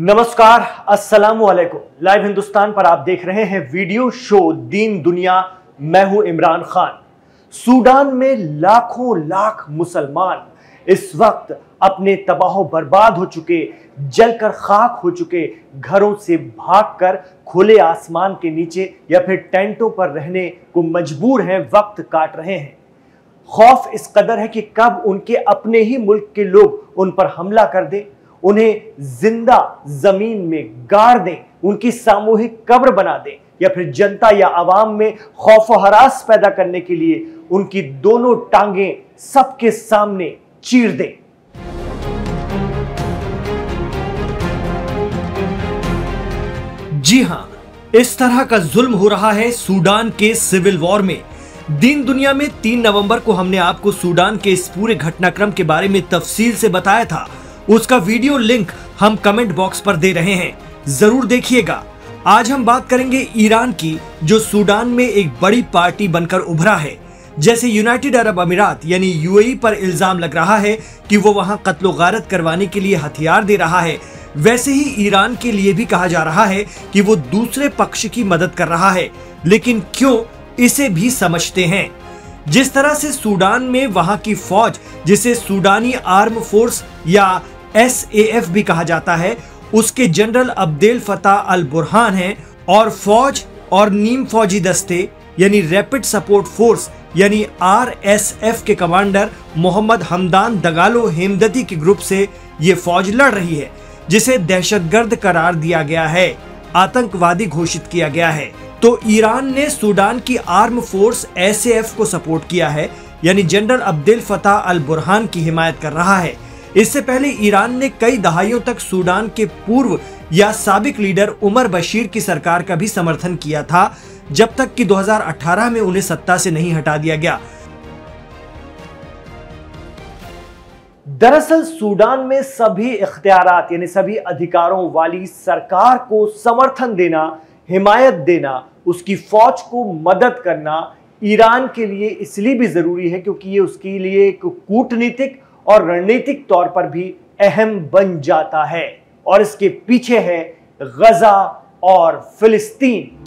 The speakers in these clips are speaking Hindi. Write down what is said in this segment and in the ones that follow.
नमस्कार, अस्सलामु अलैकुम। लाइव हिंदुस्तान पर आप देख रहे हैं वीडियो शो दीन दुनिया। मैं हूं इमरान खान। सूडान में लाखों लाख मुसलमान इस वक्त अपने तबाह बर्बाद हो चुके, जलकर खाक हो चुके घरों से भागकर खुले आसमान के नीचे या फिर टेंटों पर रहने को मजबूर हैं, वक्त काट रहे हैं। खौफ इस कदर है कि कब उनके अपने ही मुल्क के लोग उन पर हमला कर दें, उन्हें जिंदा जमीन में गाड़ दें, उनकी सामूहिक कब्र बना दें, या फिर जनता या आवाम में खौफ व हरास पैदा करने के लिए उनकी दोनों टांगें सबके सामने चीर दें। जी हां, इस तरह का जुल्म हो रहा है सूडान के सिविल वॉर में। दीन दुनिया में 3 नवंबर को हमने आपको सूडान के इस पूरे घटनाक्रम के बारे में तफसील से बताया था। उसका वीडियो लिंक हम कमेंट बॉक्स पर दे रहे हैं, जरूर देखिएगा। आज हम बात करेंगे ईरान की, जो सूडान में एक बड़ी पार्टी बनकर उभरा है। जैसे यूनाइटेड अरब अमीरात यानी यूएई पर इल्जाम लग रहा है कि वो वहां कत्लो गारत करवाने के लिए हथियार दे रहा है, वैसे ही ईरान के लिए भी कहा जा रहा है कि वो दूसरे पक्ष की मदद कर रहा है। लेकिन क्यों, इसे भी समझते हैं। जिस तरह से सूडान में वहां की फौज, जिसे सूडानी आर्म फोर्स या SAF भी कहा जाता है, उसके जनरल अब्देल फताह अल बुरहान हैं, और फौज और नीम फौजी दस्ते यानी रैपिड सपोर्ट फोर्स यानी RSF के कमांडर मोहम्मद हमदान दगालो हेमदती के ग्रुप से ये फौज लड़ रही है, जिसे दहशतगर्द करार दिया गया है, आतंकवादी घोषित किया गया है। तो ईरान ने सूडान की आर्म फोर्स SAF को सपोर्ट किया है, यानी जनरल अब्देल फताह अल बुरहान की हिमायत कर रहा है। इससे पहले ईरान ने कई दहाइयों तक सूडान के पूर्व या साबिक लीडर उमर बशीर की सरकार का भी समर्थन किया था, जब तक कि 2018 में उन्हें सत्ता से नहीं हटा दिया गया। दरअसल सूडान में सभी इख्तियारात यानी सभी अधिकारों वाली सरकार को समर्थन देना, हिमायत देना, उसकी फौज को मदद करना ईरान के लिए इसलिए भी जरूरी है क्योंकि ये उसके लिए एक कूटनीतिक और रणनीतिक तौर पर भी अहम बन जाता है। और इसके पीछे है गजा और फिलिस्तीन।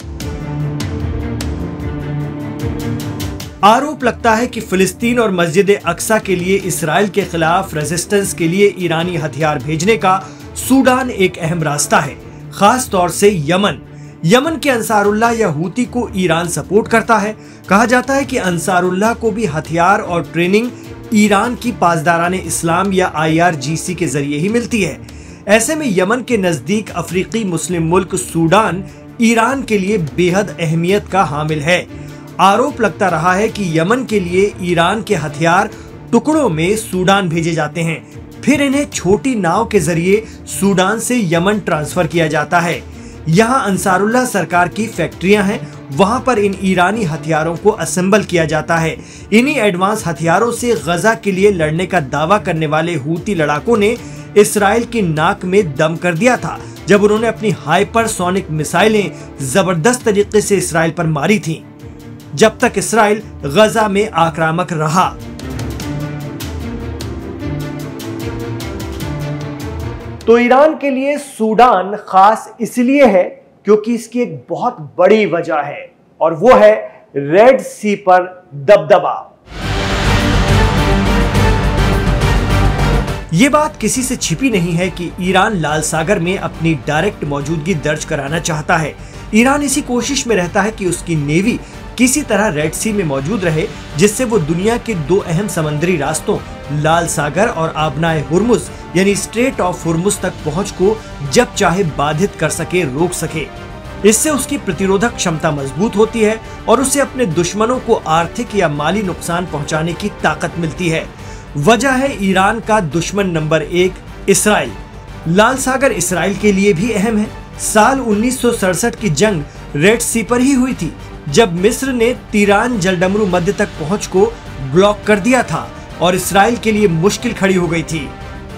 आरोप लगता है कि फिलिस्तीन और मस्जिद अक्सा के लिए इसराइल के खिलाफ रेजिस्टेंस के लिए ईरानी हथियार भेजने का सूडान एक अहम रास्ता है, खास तौर से यमन के अंसारुल्लाह या हूती को ईरान सपोर्ट करता है। कहा जाता है कि अंसारुल्लाह को भी हथियार और ट्रेनिंग ईरान की पासदाराने इस्लाम या IRGC के जरिए ही मिलती है। ऐसे में यमन के नजदीक अफ्रीकी मुस्लिम मुल्क सूडान ईरान के लिए बेहद अहमियत का हामिल है। आरोप लगता रहा है कि यमन के लिए ईरान के हथियार टुकड़ों में सूडान भेजे जाते हैं, फिर इन्हें छोटी नाव के जरिए सूडान से यमन ट्रांसफर किया जाता है। यहाँ अंसारुल्लाह सरकार की फैक्ट्रियां हैं, वहां पर इन ईरानी हथियारों को असेंबल किया जाता है। इन्हीं एडवांस हथियारों से गजा के लिए लड़ने का दावा करने वाले हूती लड़ाकों ने इसराइल की नाक में दम कर दिया था, जब उन्होंने अपनी हाइपरसोनिक मिसाइलें जबरदस्त तरीके से इसराइल पर मारी थीं, जब तक इसराइल गजा में आक्रामक रहा। तो ईरान के लिए सूडान खास इसलिए है क्योंकि इसकी एक बहुत बड़ी वजह है, और वो है रेड सी पर दबदबा। ये बात किसी से छिपी नहीं है कि ईरान लाल सागर में अपनी डायरेक्ट मौजूदगी दर्ज कराना चाहता है। ईरान इसी कोशिश में रहता है कि उसकी नेवी किसी तरह रेड सी में मौजूद रहे, जिससे वो दुनिया के 2 अहम समुद्री रास्तों लाल सागर और आबनाए हुर्मुज यानी स्ट्रेट ऑफ हुर्मुज तक पहुंच को जब चाहे बाधित कर सके, रोक सके। इससे उसकी प्रतिरोधक क्षमता मजबूत होती है और उसे अपने दुश्मनों को आर्थिक या माली नुकसान पहुंचाने की ताकत मिलती है। वजह है ईरान का दुश्मन नंबर 1 इसराइल। लाल सागर इसराइल के लिए भी अहम है। साल 1967 की जंग रेड सी पर ही हुई थी, जब मिस्र ने तीरान जलडमरू मध्य तक पहुंच को ब्लॉक कर दिया था और इसराइल के लिए मुश्किल खड़ी हो गई थी।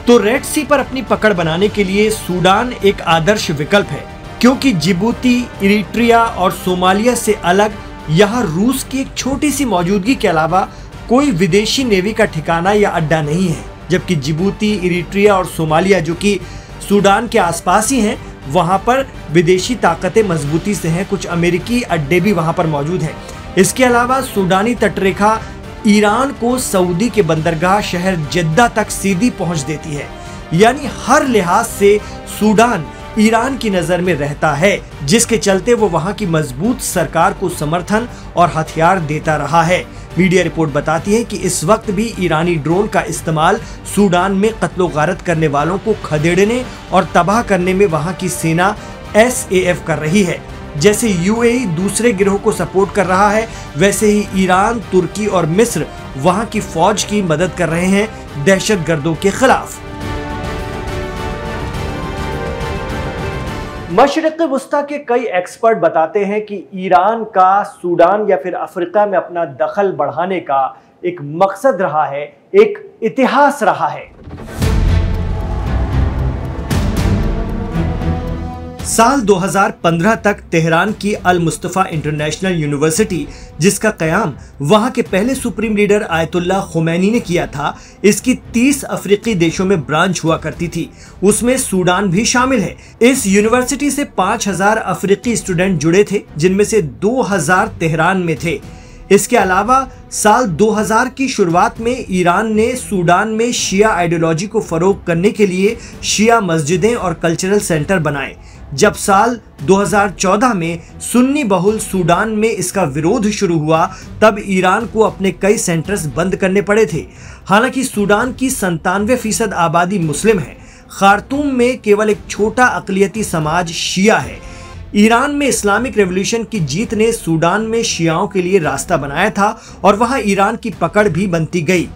तो रेड सी पर अपनी पकड़ बनाने के लिए सूडान एक आदर्श विकल्प है, क्योंकि जिबूती, इरिट्रिया और सोमालिया से अलग यहाँ रूस की एक छोटी सी मौजूदगी के अलावा कोई विदेशी नेवी का ठिकाना या अड्डा नहीं है। जबकि जिबूती, इरिट्रिया और सोमालिया, जो कि सूडान के आसपास ही हैं, वहां पर विदेशी ताकतें मजबूती से हैं, कुछ अमेरिकी अड्डे भी वहां पर मौजूद हैं। इसके अलावा सूडानी तटरेखा ईरान को सऊदी के बंदरगाह शहर जद्दा तक सीधी पहुंच देती है, यानी हर लिहाज से सूडान ईरान की नजर में रहता है, जिसके चलते वो वहां की मजबूत सरकार को समर्थन और हथियार देता रहा है। मीडिया रिपोर्ट बताती है कि इस वक्त भी ईरानी ड्रोन का इस्तेमाल सूडान में कत्लो गारत करने वालों को खदेड़ने और तबाह करने में वहां की सेना SAF कर रही है। जैसे UAE दूसरे गिरोह को सपोर्ट कर रहा है, वैसे ही ईरान, तुर्की और मिस्र वहां की फौज की मदद कर रहे हैं दहशतगर्दों के खिलाफ। मशरिक़ वुस्ता के कई एक्सपर्ट बताते हैं कि ईरान का सूडान या फिर अफ्रीका में अपना दखल बढ़ाने का एक मकसद रहा है, एक इतिहास रहा है। साल 2015 तक तेहरान की अल मुस्तफा इंटरनेशनल यूनिवर्सिटी, जिसका क़याम वहां के पहले सुप्रीम लीडर आयतुल्लाह खुमैनी ने किया था, इसकी 30 अफ्रीकी देशों में ब्रांच हुआ करती थी। उसमें सूडान भी शामिल है। इस यूनिवर्सिटी से 5000 अफ्रीकी स्टूडेंट जुड़े थे, जिनमें से 2000 तेहरान में थे। इसके अलावा साल 2000 की शुरुआत में ईरान ने सूडान में शिया आइडियोलॉजी को फरोग करने के लिए शिया मस्जिदें और कल्चरल सेंटर बनाए। जब साल 2014 में सुन्नी बहुल सूडान में इसका विरोध शुरू हुआ, तब ईरान को अपने कई सेंटर्स बंद करने पड़े थे। हालांकि सूडान की 97% आबादी मुस्लिम है। खार्तूम में केवल एक छोटा अक़लियती समाज शिया है। ईरान में इस्लामिक रेवोल्यूशन की जीत ने सूडान में शियाओं के लिए रास्ता बनाया था और वहां ईरान की पकड़ भी बनती गई।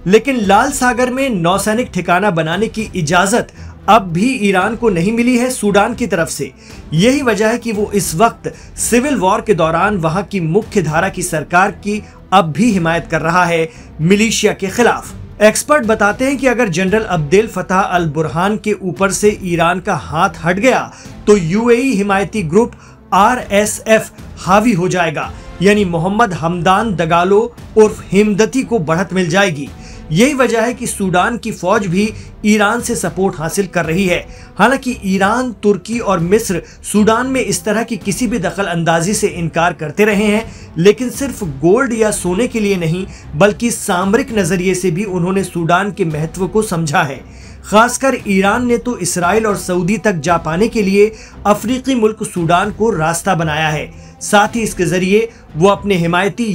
लेकिन लाल सागर में नौसैनिक ठिकाना बनाने की इजाजत अब भी ईरान को नहीं मिली है सूडान की तरफ से। यही वजह है कि वो इस वक्त सिविल वॉर के दौरान वहां की मुख्य धारा की सरकार की अब भी हिमायत कर रहा है मिलिशिया के खिलाफ। एक्सपर्ट बताते हैं कि अगर जनरल अब्देल फताह अल बुरहान के ऊपर से ईरान का हाथ हट गया तो UAE हिमायती ग्रुप RSF हावी हो जाएगा, यानी मोहम्मद हमदान दगालो उर्फ हिमदती को बढ़त मिल जाएगी। यही वजह है कि सूडान की फौज भी ईरान से सपोर्ट हासिल कर रही है। हालांकि ईरान, तुर्की और मिस्र सूडान में इस तरह की किसी भी दखल अंदाजी से इनकार करते रहे हैं, लेकिन सिर्फ गोल्ड या सोने के लिए नहीं, बल्कि सामरिक नजरिए से भी उन्होंने सूडान के महत्व को समझा है। खासकर ईरान ने तो इसराइल और सऊदी तक जा पाने के लिए अफ्रीकी मुल्क सूडान को रास्ता बनाया है। साथ ही इसके जरिए वो अपने हिमायती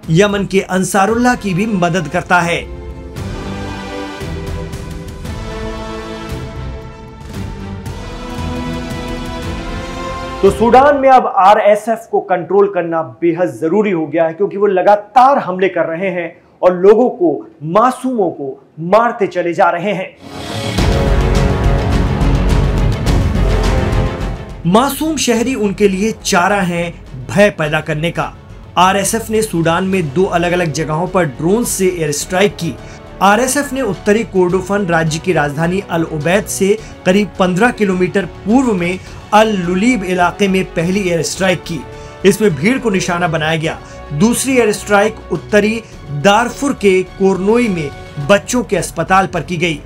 यमन के अंसारुल्लाह की भी मदद करता है। तो सूडान में अब RSF को कंट्रोल करना बेहद जरूरी हो गया है, क्योंकि वो लगातार हमले कर रहे हैं और लोगों को, मासूमों को मारते चले जा रहे हैं। मासूम शहरी उनके लिए चारा है भय पैदा करने का। RSF ने सूडान में 2 अलग अलग जगहों पर ड्रोन से एयर स्ट्राइक की। RSF ने उत्तरी कोर्डोफान राज्य की राजधानी अल उबैद से करीब 15 किलोमीटर पूर्व में अल लुलीब इलाके में पहली एयर स्ट्राइक की। इसमें भीड़ को निशाना बनाया गया। दूसरी एयर स्ट्राइक उत्तरी दारफुर के कोरनोई में बच्चों के अस्पताल पर की गई।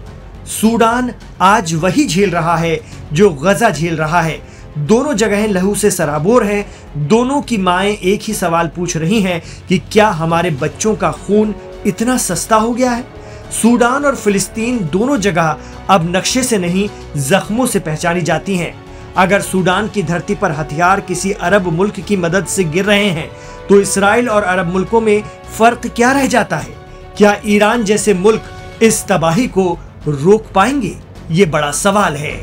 सूडान आज वही झेल रहा है जो गजा झेल रहा है। दोनों जगहें लहू से सराबोर हैं। दोनों की माएं एक ही सवाल पूछ रही हैं कि क्या हमारे बच्चों का खून इतना सस्ता हो गया है। सूडान और फिलिस्तीन दोनों जगह अब नक्शे से नहीं, जख्मों से पहचानी जाती हैं। अगर सूडान की धरती पर हथियार किसी अरब मुल्क की मदद से गिर रहे हैं, तो इसराइल और अरब मुल्कों में फर्क क्या रह जाता है? क्या ईरान जैसे मुल्क इस तबाही को रोक पाएंगे? ये बड़ा सवाल है।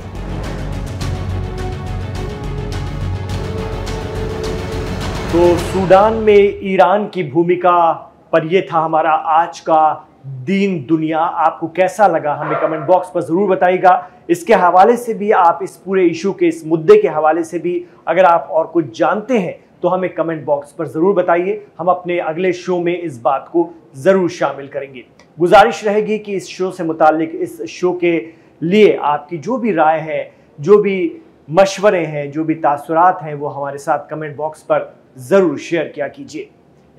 तो सूडान में ईरान की भूमिका पर यह था हमारा आज का दीन दुनिया। आपको कैसा लगा हमें कमेंट बॉक्स पर जरूर बताइएगा। इसके हवाले से भी, आप इस पूरे इशू के, इस मुद्दे के हवाले से भी अगर आप और कुछ जानते हैं तो हमें कमेंट बॉक्स पर जरूर बताइए। हम अपने अगले शो में इस बात को जरूर शामिल करेंगे। गुजारिश रहेगी कि इस शो से मुताल्लिक, इस शो के लिए आपकी जो भी राय है, जो भी मशवरे हैं, जो भी तासुरात हैं, वो हमारे साथ कमेंट बॉक्स पर जरूर शेयर किया कीजिए।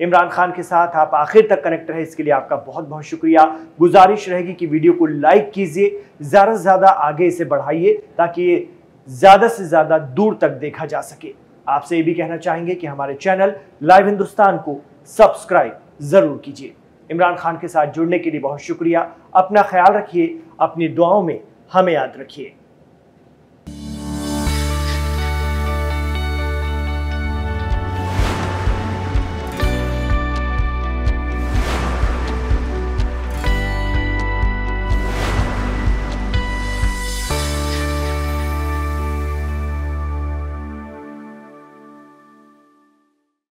इमरान खान के साथ आप आखिर तक कनेक्ट रहे, इसके लिए आपका बहुत बहुत शुक्रिया। गुजारिश रहेगी कि वीडियो को लाइक कीजिए, ज़्यादा से ज़्यादा आगे इसे बढ़ाइए ताकि ये ज़्यादा से ज़्यादा दूर तक देखा जा सके। आपसे ये भी कहना चाहेंगे कि हमारे चैनल लाइव हिंदुस्तान को सब्सक्राइब ज़रूर कीजिए। इमरान खान के साथ जुड़ने के लिए बहुत शुक्रिया। अपना ख्याल रखिए, अपनी दुआओं में हमें याद रखिए।